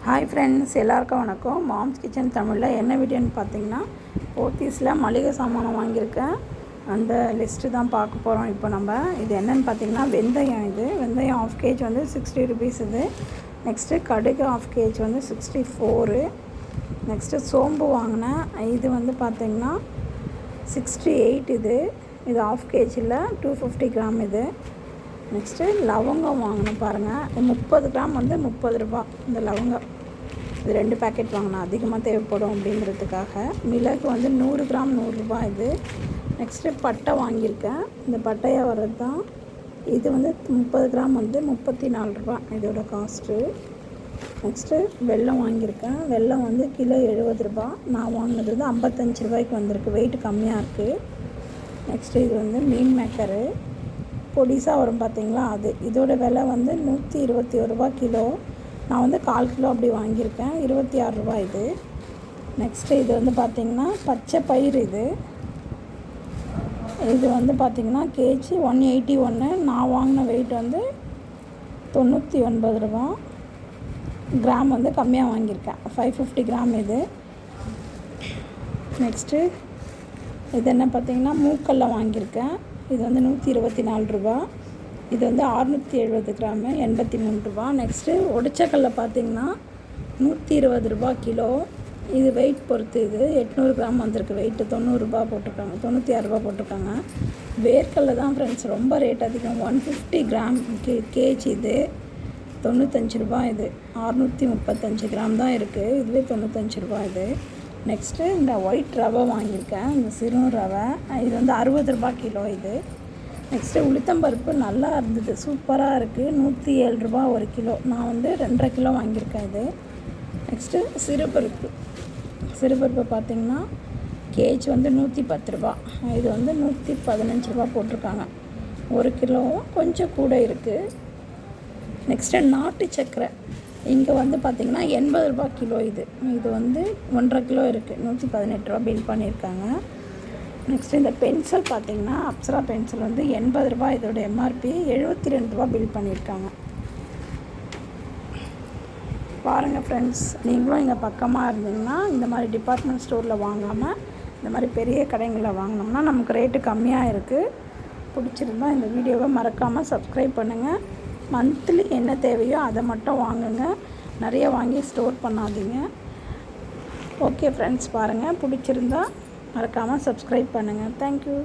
Hi friends, எல்லாருக்கும் வணக்கம். Moms kitchen தமிழில் என்ன வீடியோன்னு பார்த்தீங்கன்னா, போத்தீஸில் மளிகை சாமானம் வாங்கியிருக்கேன். அந்த லிஸ்ட்டு தான் பார்க்க போகிறோம். இப்போ நம்ம இது என்னென்னு பார்த்தீங்கன்னா, வெந்தயம். இது வெந்தயம் ஆஃப் கேஜ் வந்து 60 ருபீஸ். இது நெக்ஸ்ட்டு கடுகு ஆஃப் கேஜ் வந்து 64. நெக்ஸ்ட்டு சோம்பு வாங்கினேன். இது வந்து பார்த்திங்கன்னா 68. இது ஆஃப் கேஜில் 250 கிராம். இது நெக்ஸ்ட்டு லவங்கம் வாங்கினேன் பாருங்கள். 30 கிராம் வந்து 30 ரூபா. இந்த லவங்கம் இது 2 பேக்கெட் வாங்கினேன், அதிகமாக தேவைப்படும் அப்படிங்கிறதுக்காக. மிளகு வந்து 100 கிராம் 100 ரூபா. இது நெக்ஸ்ட்டு பட்டை வாங்கியிருக்கேன். இந்த பட்டையாக வர்றது தான். இது வந்து 30 கிராம் வந்து 34 ரூபா இதோட காஸ்ட்டு. நெக்ஸ்ட்டு வெல்லம் வாங்கியிருக்கேன். வெல்லம் வந்து கிலோ 70 ரூபா. நான் வாங்கினது வந்து 55 ரூபாய்க்கு வந்திருக்கு. வெயிட் கம்மியாக இருக்குது. நெக்ஸ்ட்டு இது வந்து மீன் மேக்கரு பொடிசாக வரும் பார்த்திங்களா, அது. இதோட விலை வந்து 121 ரூபா கிலோ. நான் வந்து 1/4 கிலோ அப்படி வாங்கியிருக்கேன். 26 ரூபா இது. நெக்ஸ்ட்டு இது வந்து பார்த்திங்கன்னா பச்சை பயிறு. இது வந்து பார்த்திங்கன்னா கேஜி 181. நான் வாங்கின வெயிட் வந்து 99 ரூபா. கிராம் வந்து கம்மியாக வாங்கியிருக்கேன், 550 கிராம் இது. நெக்ஸ்ட்டு இது என்ன பார்த்திங்கன்னா மூக்கல்ல வாங்கியிருக்கேன். இது வந்து 124 ரூபா. இது வந்து 670 கிராமு 83 ரூபா. நெக்ஸ்ட்டு உடைச்சக்கல்ல பார்த்திங்கன்னா 120 ரூபா கிலோ. இது வெயிட் பொறுத்து. இது 800 கிராம் வந்திருக்கு. வெயிட்டு 90 ரூபா போட்டிருக்காங்க, 96 ரூபா போட்டிருக்காங்க. வேர்க்கல்ல தான் ஃப்ரெண்ட்ஸ் ரொம்ப ரேட் அதிகம். 150 கிராம் கேஜி. இது 95 ரூபா. இது 635 கிராம் தான் இருக்குது. இதுவே 95 ரூபா இது. நெக்ஸ்ட்டு இந்த ஒயிட் ரவை வாங்கியிருக்கேன், இந்த சிறு ரவை. இது வந்து 60 ரூபா கிலோ இது. நெக்ஸ்ட்டு உளுத்தம்பருப்பு நல்லா இருந்தது, சூப்பராக இருக்குது. 107 ரூபா 1 கிலோ. நான் வந்து 2.5 கிலோ வாங்கியிருக்கேன் இது. நெக்ஸ்ட்டு சிறுபருப்பு பார்த்திங்கன்னா கேஜ் வந்து 110 ரூபா. இது வந்து 115 ரூபா போட்டிருக்காங்க. 1 கிலோவும் கொஞ்சம் கூட இருக்குது. நெக்ஸ்ட்டு நாட்டு சர்க்கரை இங்கே வந்து பார்த்திங்கன்னா 80 ரூபா கிலோ. இது வந்து 1.5 கிலோ இருக்குது. 118 ரூபா பில் பண்ணியிருக்காங்க. நெக்ஸ்ட்டு இந்த பென்சில் பார்த்திங்கன்னா அப்சரா பென்சில் வந்து 80 ரூபா இதோட எம்ஆர்பி. 72 ரூபா பில் பண்ணியிருக்காங்க. பாருங்கள் ஃப்ரெண்ட்ஸ், நீங்களும் இங்கே பக்கமாக இருந்தீங்கன்னா இந்த மாதிரி டிபார்ட்மெண்ட் ஸ்டோரில் வாங்காமல் இந்த மாதிரி பெரிய கடைகளில் வாங்கினோம்னா நமக்கு ரேட்டு கம்மியாக இருக்குது. பிடிச்சிருந்தால் இந்த வீடியோவை மறக்காமல் சப்ஸ்கிரைப் பண்ணுங்கள். மந்த்லி என்ன தேவையோ அதை மட்டும் வாங்குங்க, நிறைய வாங்கி ஸ்டோர் பண்ணாதீங்க. ஓகே ஃப்ரெண்ட்ஸ், பாருங்கள், பிடிச்சிருந்தா மறக்காமல் சப்ஸ்கிரைப் பண்ணுங்கள். தேங்க்யூ.